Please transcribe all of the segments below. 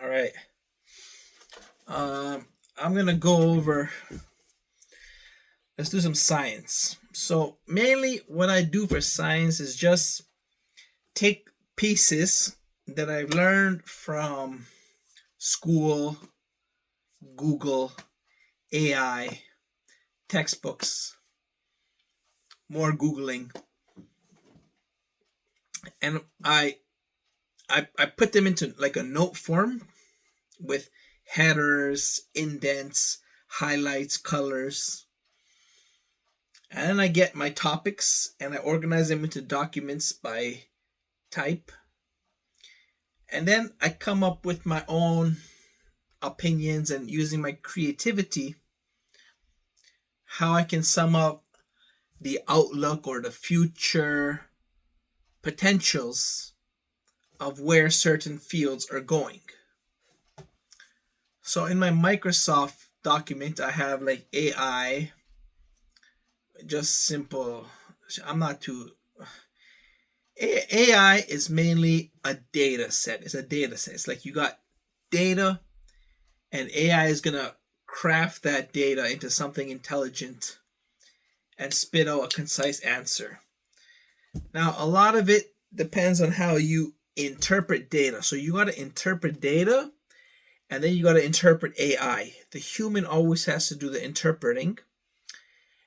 All right. I'm gonna go over. Let's do some science. So mainly, what I do for science is just take pieces that I've learned from school, Google, AI, textbooks, more googling, and I put them into like a note form with headers, indents, highlights, colors. And then I get my topics and I organize them into documents by type. And then I come up with my own opinions and using my creativity, how I can sum up the outlook or the future potentials of where certain fields are going. So in my Microsoft document, I have like AI, just simple. I'm not too. AI is mainly a data set. It's a data set. It's like you got data, and AI is going to craft that data into something intelligent and spit out a concise answer. Now, a lot of it depends on how you interpret data. So you got to interpret data and then you got to interpret AI. The human always has to do the interpreting,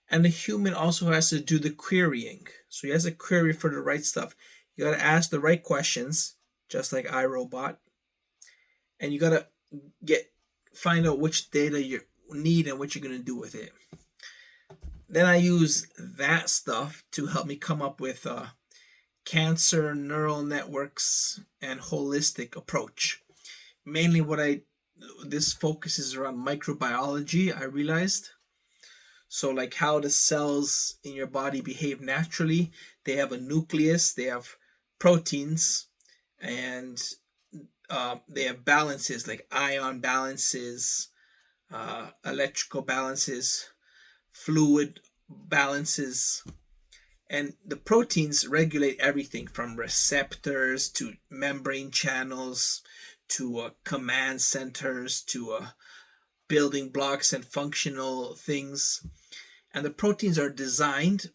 and the human also has to do the querying. So he has to query for the right stuff. You got to ask the right questions, just like iRobot, and you got to get find out which data you need and what you're going to do with it. Then I use that stuff to help me come up with cancer neural networks and holistic approach. Mainly what I this focuses around microbiology, I realized. So like how the cells in your body behave naturally. They have a nucleus, they have proteins, and they have balances like ion balances, electrical balances, fluid balances, and the proteins regulate everything from receptors to membrane channels to command centers to building blocks and functional things. And the proteins are designed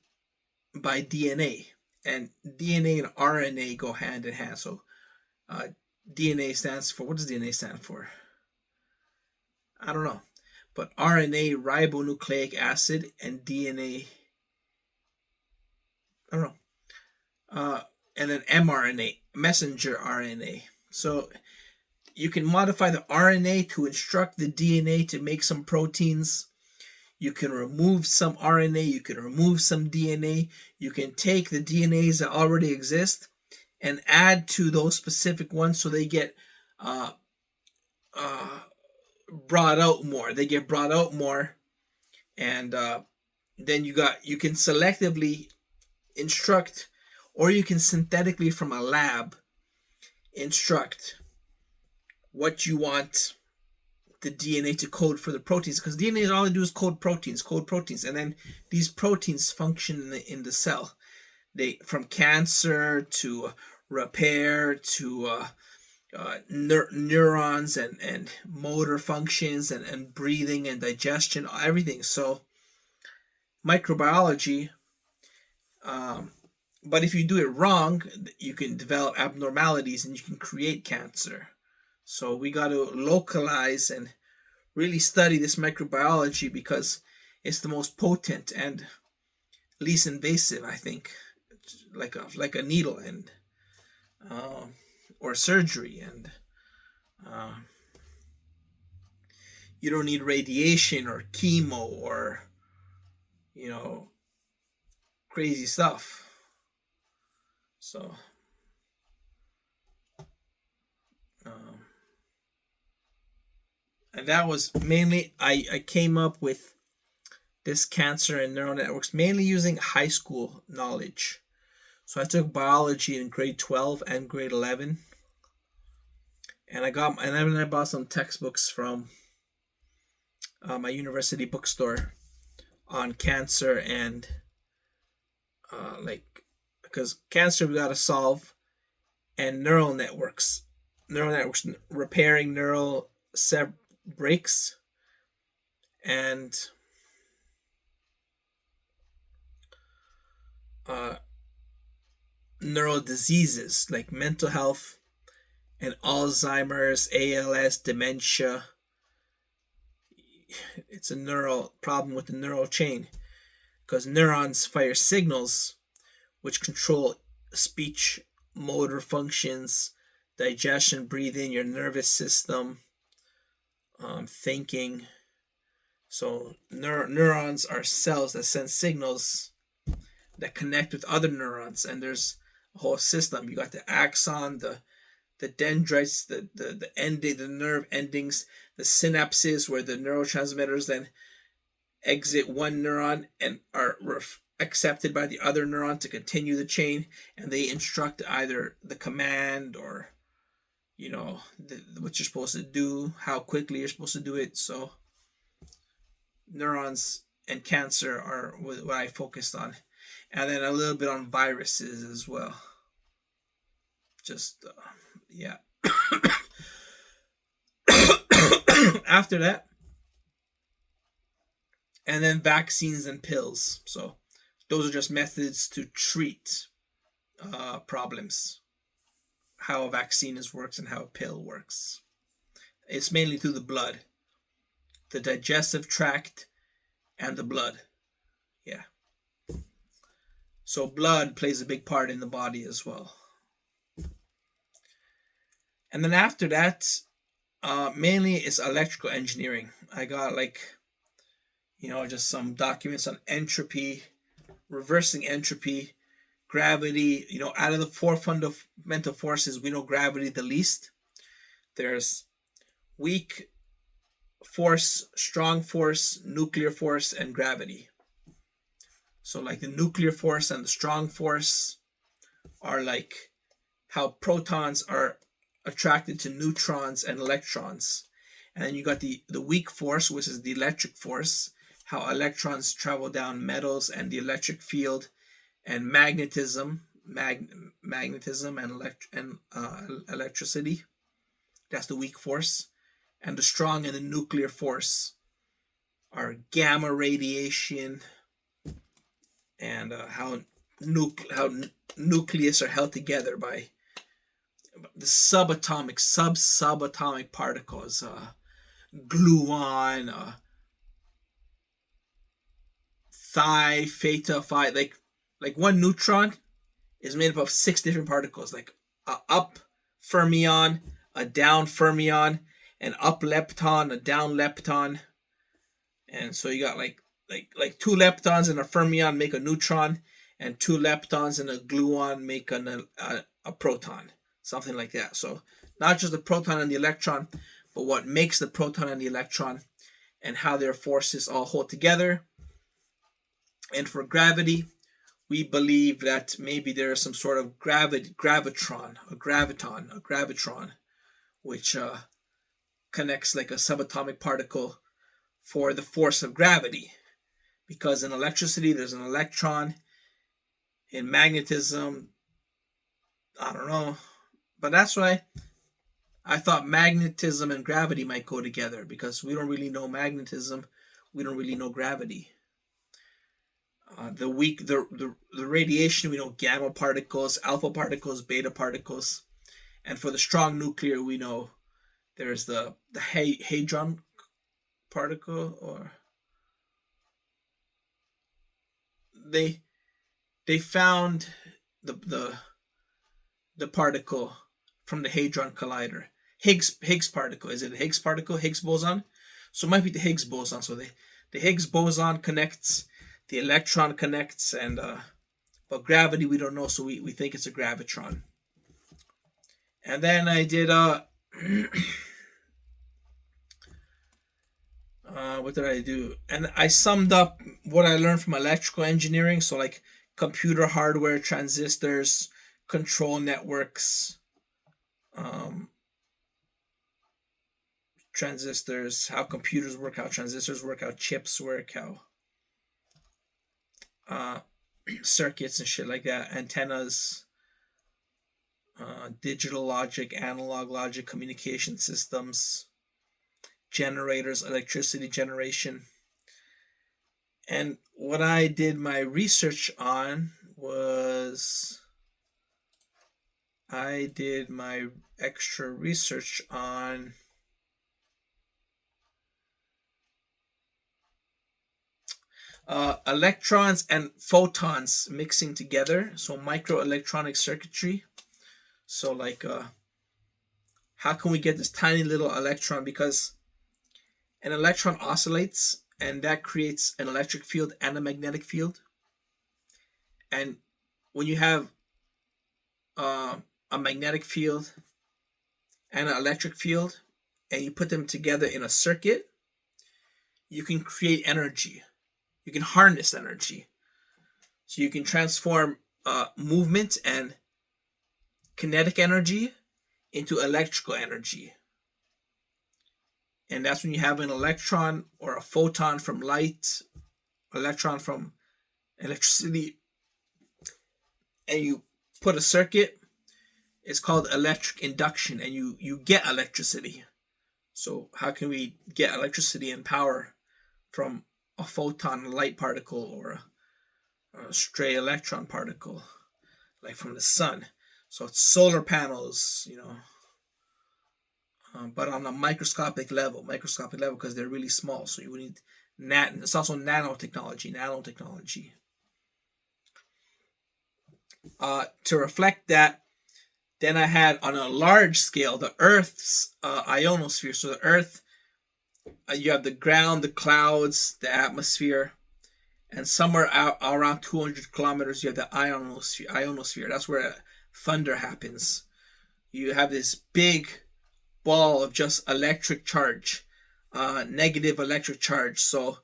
by DNA, and DNA and RNA go hand in hand. So uh, DNA stands for, what does DNA stand for? I don't know. But RNA, ribonucleic acid, and DNA, I don't know. And then mRNA, messenger RNA. So you can modify the RNA to instruct the DNA to make some proteins. You can remove some RNA, you can remove some DNA. You can take the DNAs that already exist and add to those specific ones so they get uh, uh, brought out more. They get brought out more, and then you can selectively instruct, or you can synthetically from a lab instruct what you want the DNA to code for the proteins, because DNA all they do is code proteins, and then these proteins function in the cell. They from cancer to repair to neurons and motor functions and breathing and digestion, everything. So microbiology. Um, but if you do it wrong, you can develop abnormalities and you can create cancer. So we got to localize and really study this microbiology because it's the most potent and least invasive, I think, like a needle and uh, or surgery, and uh, you don't need radiation or chemo or you know crazy stuff. So um, and that was mainly I came up with this cancer and neural networks mainly using high school knowledge. So I took biology in grade 12 and grade 11, and then I bought some textbooks from my university bookstore on cancer and like because cancer we gotta solve, and neural networks. neural networks repairing neural breaks, and uh, neural diseases like mental health and Alzheimer's, ALS, dementia. It's a neural problem with the neural chain because neurons fire signals which control speech, motor functions, digestion, breathing, your nervous system, thinking. So neurons are cells that send signals that connect with other neurons, and there's a whole system. You got the axon, the dendrites, the nerve endings, the synapses where the neurotransmitters then exit one neuron and are accepted by the other neuron to continue the chain, and they instruct either the command or what you're supposed to do, how quickly you're supposed to do it. So neurons and cancer are what I focused on, and then a little bit on viruses as well. Just yeah. After that, and then vaccines and pills. So those are just methods to treat problems. How a vaccine works and how a pill works. It's mainly through the blood, the digestive tract, and the blood. Yeah. So blood plays a big part in the body as well. And then after that, mainly it's electrical engineering. I got just some documents on entropy, reversing entropy, gravity. Out of the four fundamental forces, we know gravity the least. There's weak force, strong force, nuclear force, and gravity. So like the nuclear force and the strong force are like how protons are attracted to neutrons and electrons. And then you got the weak force, which is the electric force, how electrons travel down metals and the electric field, and magnetism and electricity. That's the weak force. And the strong and the nuclear force are gamma radiation and how nucleus are held together by the subatomic particles, gluon, phi, theta, phi. Like one neutron is made up of 6 different particles, like a up fermion, a down fermion, an up lepton, a down lepton, and so you got like 2 leptons in a fermion make a neutron, and 2 leptons in a gluon make a proton, something like that. So not just the proton and the electron, but what makes the proton and the electron, and how their forces all hold together. And for gravity, we believe that maybe there is some sort of gravitron, which connects like a subatomic particle for the force of gravity. Because in electricity, there's an electron. In magnetism, I don't know. But that's why I thought magnetism and gravity might go together, because we don't really know magnetism. We don't really know gravity. The radiation, we know gamma particles, alpha particles, beta particles, and for the strong nuclear, we know there's the hadron particle, or they found the particle from the hadron collider, Higgs particle. Is it a Higgs particle, Higgs boson? So it might be the Higgs boson. So the Higgs boson connects, the electron connects, and but gravity we don't know, so we think it's a gravitron. And then I did what did I do? And I summed up what I learned from electrical engineering. So like computer hardware, transistors, control networks, transistors, how computers work, how transistors work, how chips work, how circuits and shit like that, antennas, digital logic, analog logic, communication systems, generators, electricity generation. And what I did my research on was I did my extra research on electrons and photons mixing together. So microelectronic circuitry. So like how can we get this tiny little electron? Because an electron oscillates and that creates an electric field and a magnetic field. And when you have a magnetic field and an electric field and you put them together in a circuit, you can create energy. You can harness energy. So you can transform movement and kinetic energy into electrical energy. And that's when you have an electron or a photon from light, electron from electricity, and you put a circuit. It's called electric induction, and you get electricity. So how can we get electricity and power from a photon, a light particle, or a stray electron particle, like from the sun? So it's solar panels, but on a microscopic level because they're really small. So you would need it's also nanotechnology. To reflect that, then I had on a large scale the Earth's ionosphere. So the Earth, you have the ground, the clouds, the atmosphere, and somewhere out around 200 kilometers you have the ionosphere. That's where thunder happens. You have this big ball of just electric charge, negative electric charge. So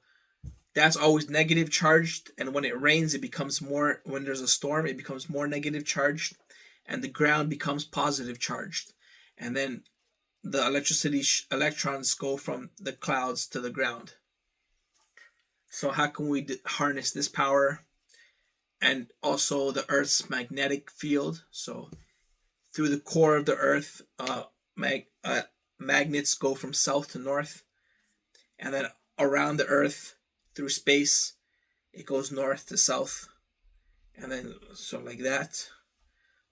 that's always negative charged, and when it rains it becomes more, when there's a storm it becomes more negative charged, and the ground becomes positive charged, and then the electricity electrons go from the clouds to the ground. So how can we harness this power? And also the Earth's magnetic field. So through the core of the Earth, magnets go from south to north, and then around the Earth through space it goes north to south, and then so like that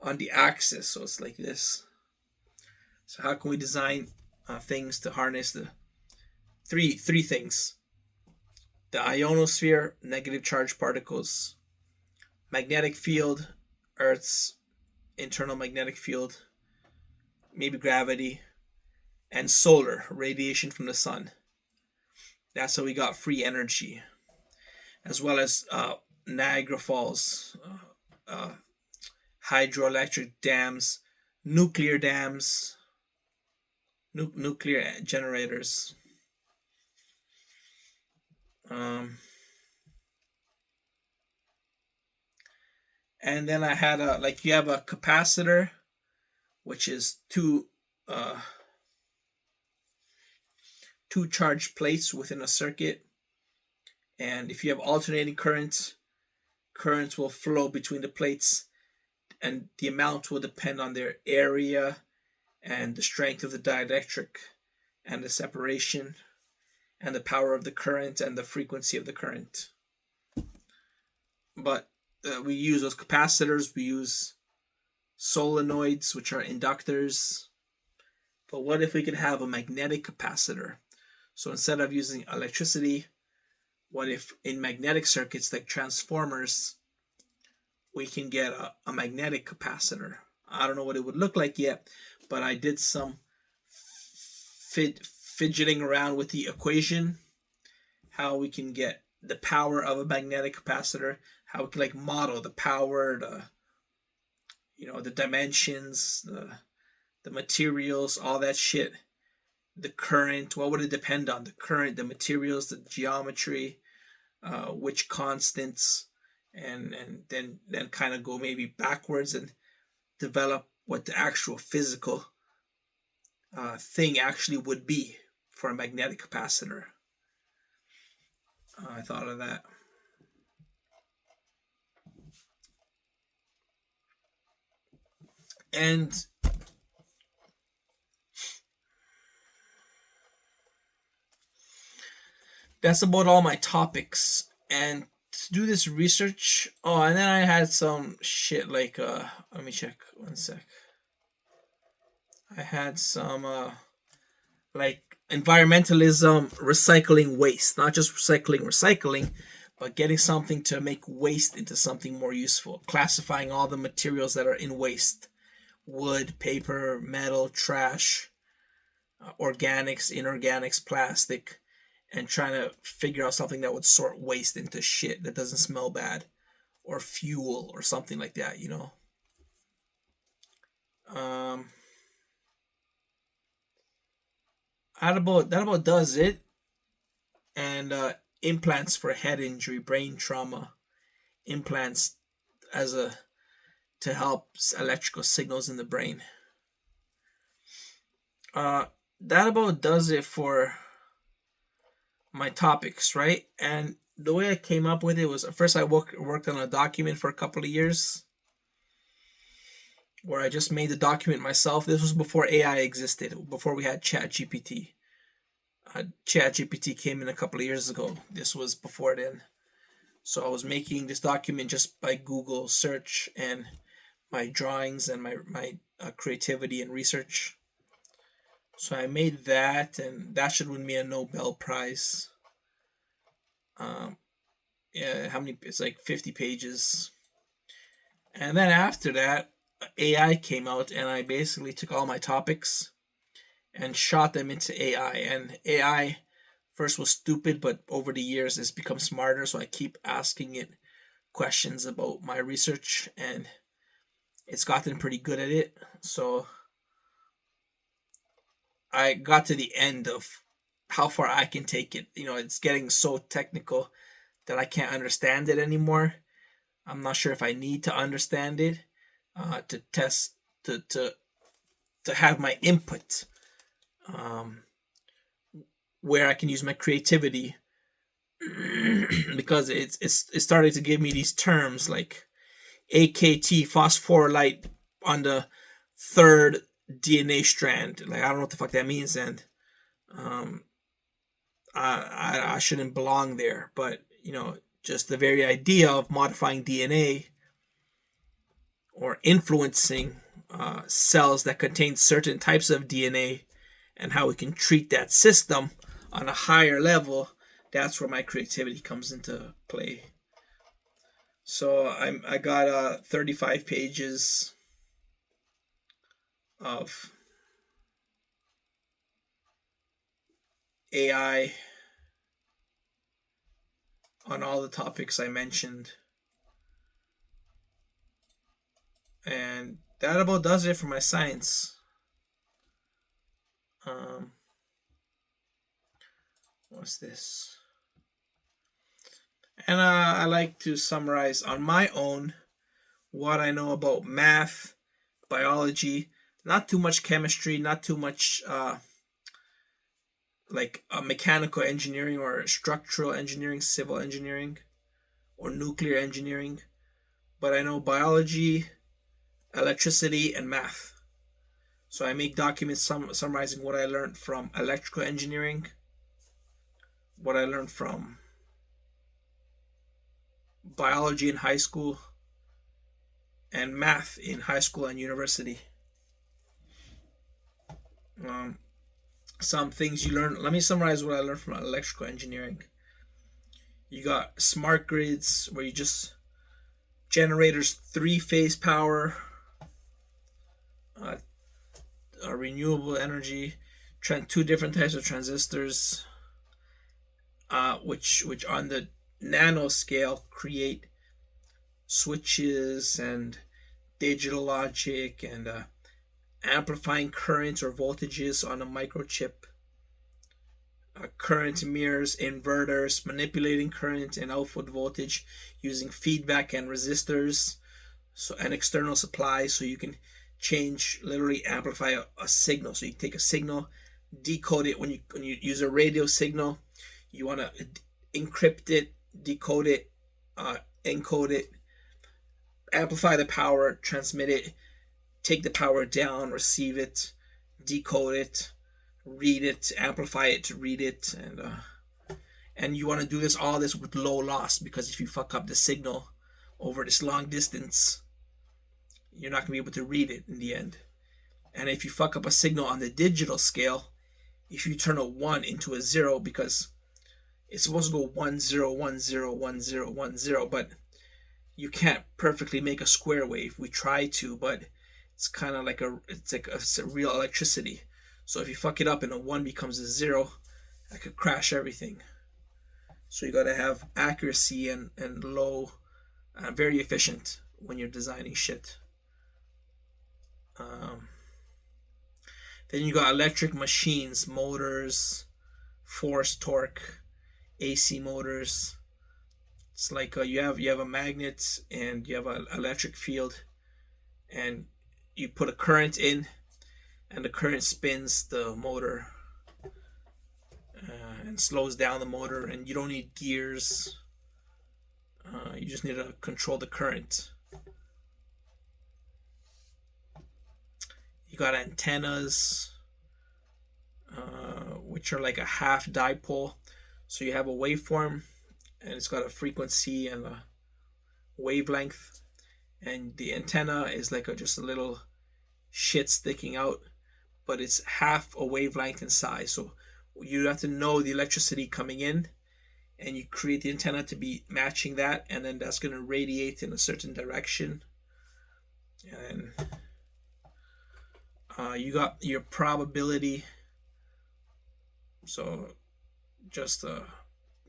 on the axis. So it's like this. So how can we design things to harness the three things: the ionosphere, negative charge particles; magnetic field, Earth's internal magnetic field, maybe gravity; and solar, radiation from the sun. That's how we got free energy, as well as Niagara Falls, hydroelectric dams, nuclear dams, nuclear generators. And then I had you have a capacitor, which is two charged plates within a circuit. And if you have alternating currents will flow between the plates, and the amount will depend on their area and the strength of the dielectric and the separation and the power of the current and the frequency of the current. But we use those capacitors, we use solenoids, which are inductors. But what if we could have a magnetic capacitor? So instead of using electricity, what if in magnetic circuits like transformers, we can get a magnetic capacitor? I don't know what it would look like yet, but I did some fidgeting around with the equation, how we can get the power of a magnetic capacitor, how we can model the power, the dimensions, the materials, all that shit. The current, what would it depend on? The current, the materials, the geometry, which constants, and then kind of go maybe backwards and develop what the actual physical thing actually would be for a magnetic capacitor. I thought of that. And that's about all my topics. And to do this research, oh, and then I had some shit like let me check one sec. I had some like environmentalism, recycling waste, not just recycling, but getting something to make waste into something more useful, classifying all the materials that are in waste: wood, paper, metal, trash, organics, inorganics, plastic, and trying to figure out something that would sort waste into shit that doesn't smell bad, or fuel or something like that, you know. Um, that about does it. And implants for head injury, brain trauma, implants as a to help electrical signals in the brain. Uh, that about does it for my topics, right? And the way I came up with it was, first I worked on a document for a couple of years where I just made the document myself. This was before AI existed, before we had ChatGPT. ChatGPT came in a couple of years ago. This was before then. So I was making this document just by Google search and my drawings and my creativity and research. So I made that, and that should win me a Nobel Prize. Um, yeah, how many? It's like 50 pages. And then after that, AI came out, and I basically took all my topics and shot them into AI. And AI first was stupid, but over the years it's become smarter. So I keep asking it questions about my research, and it's gotten pretty good at it. So I got to the end of how far I can take it. You know, it's getting so technical that I can't understand it anymore. I'm not sure if I need to understand it to test to have my input, um, where I can use my creativity because it's starting to give me these terms like AKT phosphorylate on the third DNA strand. Like I don't know what the fuck that means, and um, I shouldn't belong there. But you know, just the very idea of modifying DNA or influencing cells that contain certain types of DNA and how we can treat that system on a higher level. That's where my creativity comes into play. So I got 35 pages of AI on all the topics I mentioned. And that about does it for my science. Um, what's this? And I like to summarize on my own what I know about math, biology, not too much chemistry, not too much like mechanical engineering or structural engineering, civil engineering, or nuclear engineering, but I know biology, electricity, and math. So I make documents summarizing what I learned from electrical engineering, what I learned from biology in high school, and math in high school and university. Um, some things you learn. Let me summarize what I learned from electrical engineering. You got smart grids where you just generators, three-phase power, uh, renewable energy, two different types of transistors, which on the nanoscale create switches and digital logic and amplifying currents or voltages on a microchip, current mirrors, inverters, manipulating current and output voltage using feedback and resistors, so an external supply, so you can change, literally amplify a signal. So you take a signal, decode it. When you use a radio signal, you want to encrypt it, decode it, encode it, amplify the power, transmit it, take the power down, receive it, decode it, read it, amplify it to read it, and you want to do all this with low loss, because if you fuck up the signal over this long distance, you're not gonna be able to read it in the end. And if you fuck up a signal on the digital scale, if you turn a 1 into a 0, because it's supposed to go 1 0 1 0 1 0 1 0, but you can't perfectly make a square wave. We try to, but it's kind of like it's a real electricity. So if you fuck it up and a 1 becomes a 0, that could crash everything. So you got to have accuracy and low, very efficient when you're designing shit. Then you got electric machines, motors, force, torque, AC motors. It's like you have a magnet and you have an electric field, and you put a current in, and the current spins the motor and slows down the motor, and you don't need gears. You just need to control the current. You got antennas, which are like a half dipole. So you have a waveform, and it's got a frequency and a wavelength, and the antenna is like just a little shit sticking out, but it's half a wavelength in size. So you have to know the electricity coming in, and you create the antenna to be matching that, and then that's going to radiate in a certain direction. And you got your probability, so just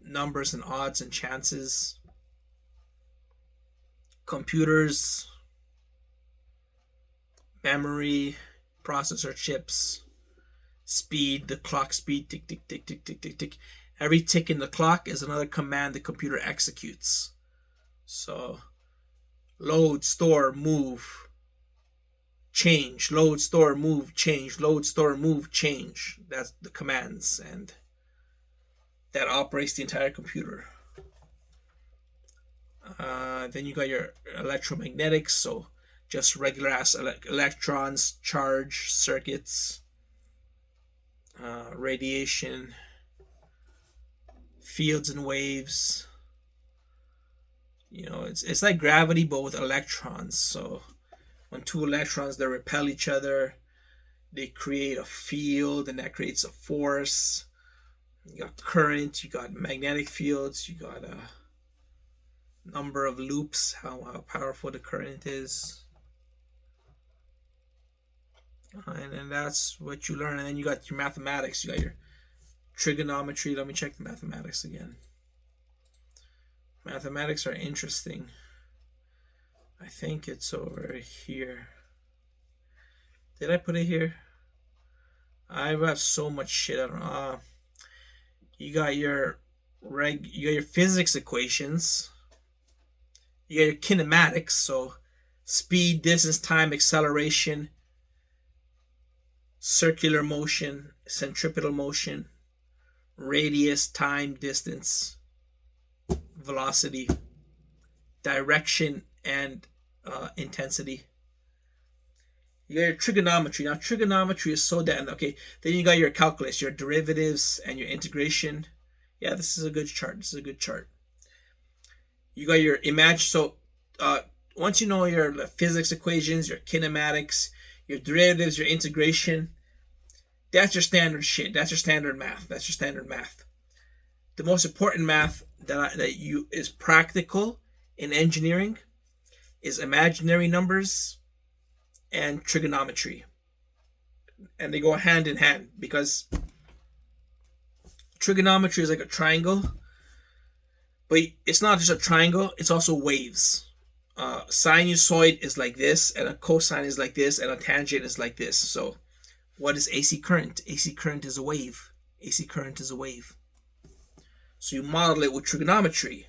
numbers and odds and chances. Computers, memory, processor chips, speed, the clock speed, tick, tick, tick, tick, tick, tick, tick. Every tick in the clock is another command the computer executes. So load, store, move, change, load, store, move, change, load, store, move, change. That's the commands, and that operates the entire computer. Then you got your electromagnetics, so just regular ass electrons, charge, circuits, radiation, fields and waves. It's like gravity, but with electrons. So when two electrons, they repel each other, they create a field, and that creates a force. You got current, you got magnetic fields, you got a number of loops, how powerful the current is. And then that's what you learn. And then you got your mathematics, you got your trigonometry. Let me check the mathematics again. Mathematics are interesting. I think it's over here. Did I put it here? I have so much shit. I don't know. You got your physics equations. You got your kinematics, so speed, distance, time, acceleration, circular motion, centripetal motion, radius, time, distance, velocity, direction, and intensity. You got your trigonometry. Now, trigonometry is so damn okay. Then you got your calculus, your derivatives, and your integration. Yeah, this is a good chart. You got your So, once you know your physics equations, your kinematics, your derivatives, your integration, that's your standard shit. That's your standard math. The most important math that is practical in engineering is imaginary numbers and trigonometry, and they go hand in hand, because trigonometry is like a triangle, but it's not just a triangle, it's also waves. Sinusoid is like this, and a cosine is like this, and a tangent is like this. So what is AC current? AC current is a wave. So you model it with trigonometry.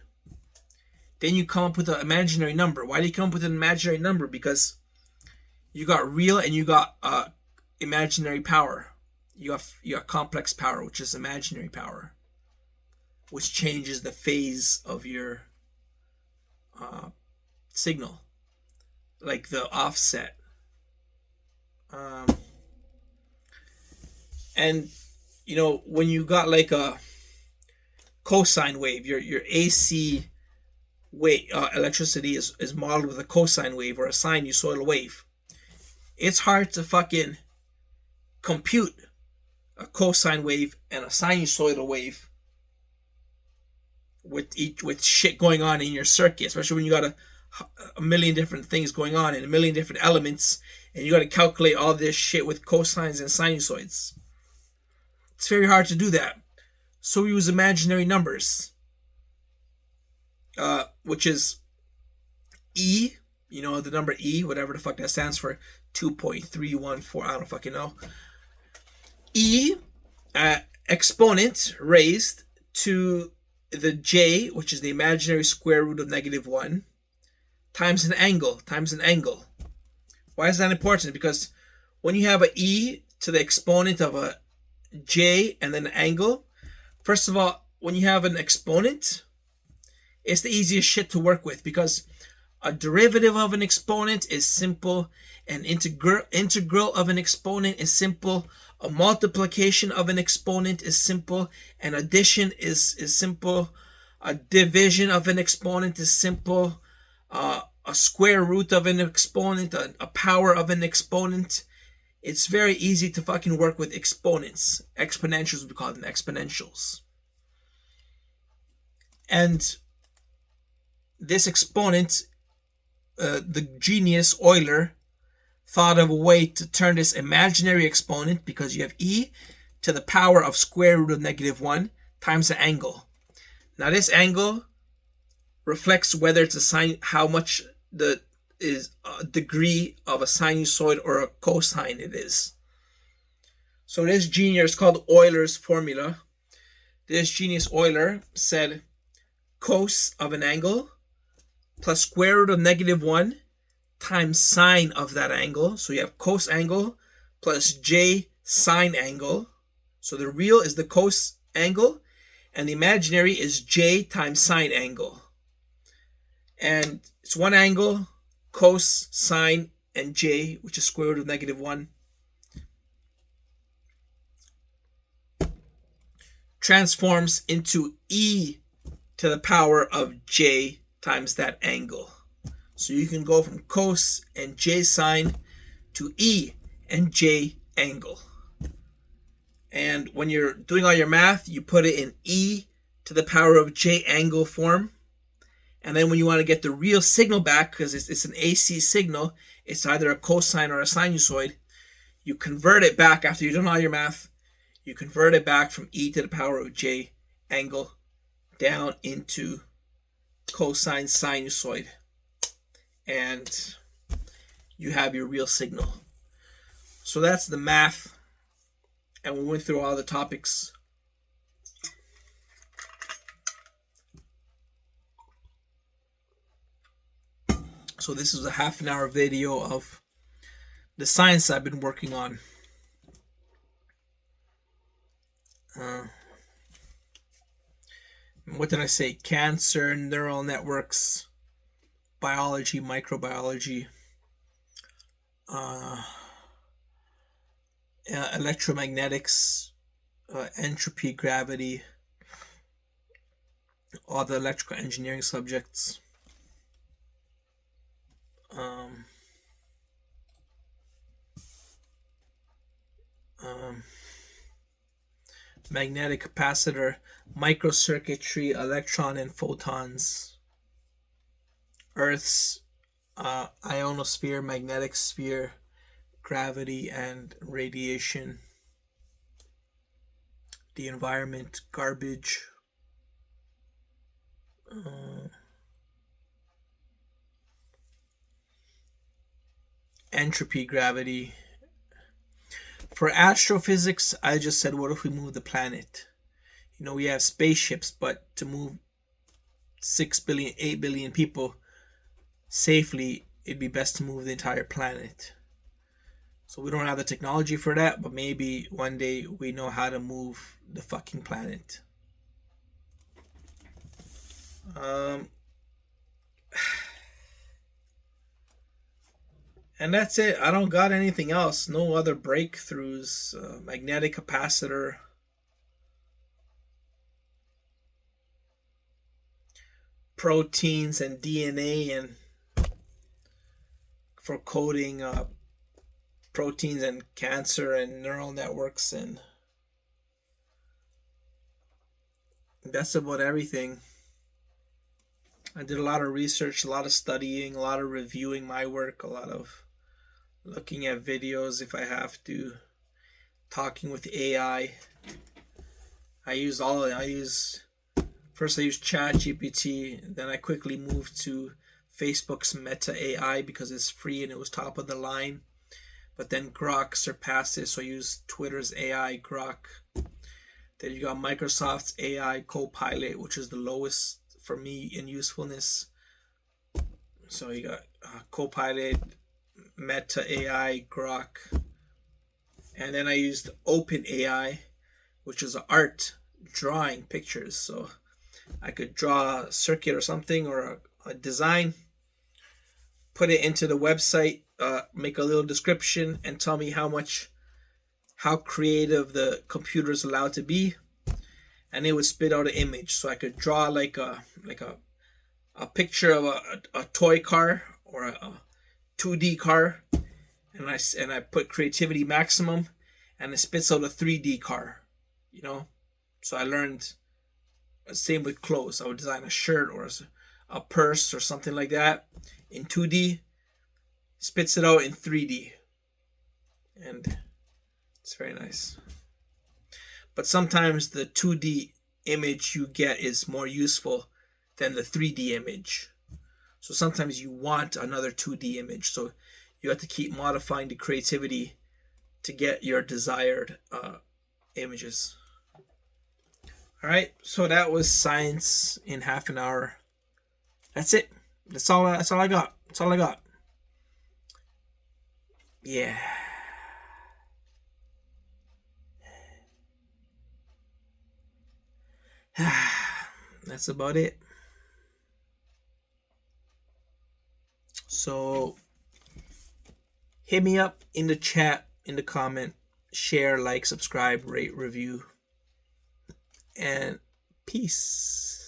Then you come up with an imaginary number. Why do you come up with an imaginary number? Because you got real and you got imaginary power. You got complex power, which is imaginary power, which changes the phase of your signal, like the offset. Um, and when you got like a cosine wave, your AC wave, electricity is modeled with a cosine wave or a sinusoidal wave. It's hard to fucking compute a cosine wave and a sinusoidal wave with shit going on in your circuit, especially when you got a million different things going on and a million different elements, and you got to calculate all this shit with cosines and sinusoids. It's very hard to do that. So we use imaginary numbers, which is E, the number E, whatever the fuck that stands for, 2.314, I don't fucking know. E, exponent raised to the J, which is the imaginary square root of -1, times an angle, Why is that important? Because when you have an E to the exponent of a J and then an angle, first of all, when you have an exponent, it's the easiest shit to work with, because a derivative of an exponent is simple, an integral of an exponent is simple, a multiplication of an exponent is simple, an addition is simple, a division of an exponent is simple, a square root of an exponent, a power of an exponent. It's very easy to fucking work with exponents. Exponentials, we call them exponentials. And this exponent, the genius Euler thought of a way to turn this imaginary exponent, because you have E to the power of square root of -1 times the angle. Now this angle reflects whether it's a sine, how much the is a degree of a sinusoid or a cosine it is. So this genius, called Euler's formula. This genius Euler said cos of an angle plus square root of -1 times sine of that angle. So you have cos angle plus j sine angle. So the real is the cos angle, and the imaginary is j times sine angle. And it's one angle, cos, sine, and j, which is square root of -1, transforms into e to the power of j times that angle. So you can go from cos and j sine to e and j angle. And when you're doing all your math, you put it in e to the power of j angle form. And then when you want to get the real signal back, because it's an AC signal, it's either a cosine or a sinusoid, you convert it back after you've done all your math. You convert it back from e to the power of j angle down into cosine sinusoid. And you have your real signal. So that's the math. And we went through all the topics. So this is a half-an-hour video of the science I've been working on. What did I say? Cancer, neural networks, biology, microbiology, electromagnetics, entropy, gravity, all the electrical engineering subjects. Magnetic capacitor, microcircuitry, electron and photons, Earth's ionosphere, magnetic sphere, gravity and radiation, the environment, garbage, entropy, gravity. For astrophysics, I just said, what if we move the planet? We have spaceships, but to move 6 billion, 8 billion people safely, it'd be best to move the entire planet. So we don't have the technology for that, but maybe one day we know how to move the fucking planet. And that's it. I don't got anything else. No other breakthroughs. Magnetic capacitor, proteins and DNA, and for coding proteins and cancer and neural networks, and that's about everything. I did a lot of research, a lot of studying, a lot of reviewing my work, a lot of looking at videos if I have to, talking with AI. I use first I used ChatGPT, then I quickly moved to Facebook's Meta AI because it's free and it was top of the line. But then Grok surpassed it, so I used Twitter's AI Grok. Then you got Microsoft's AI Copilot, which is the lowest for me in usefulness. So you got Copilot, Meta AI, Grok. And then I used OpenAI, which is art, drawing pictures. So I could draw a circuit or something, or a design, put it into the website, make a little description, and tell me how creative the computer is allowed to be, and it would spit out an image. So I could draw like a picture of a toy car or a 2D car, and I put creativity maximum, and it spits out a 3D car. So I learned. Same with clothes. I would design a shirt or a purse or something like that in 2D, spits it out in 3D, and it's very nice. But sometimes the 2D image you get is more useful than the 3D image. So sometimes you want another 2D image. So you have to keep modifying the creativity to get your desired images. All right, so that was science in half an hour. That's it. That's all I got. That's all I got. Yeah. That's about it. So hit me up in the chat, in the comment, share, like, subscribe, rate, review, and peace.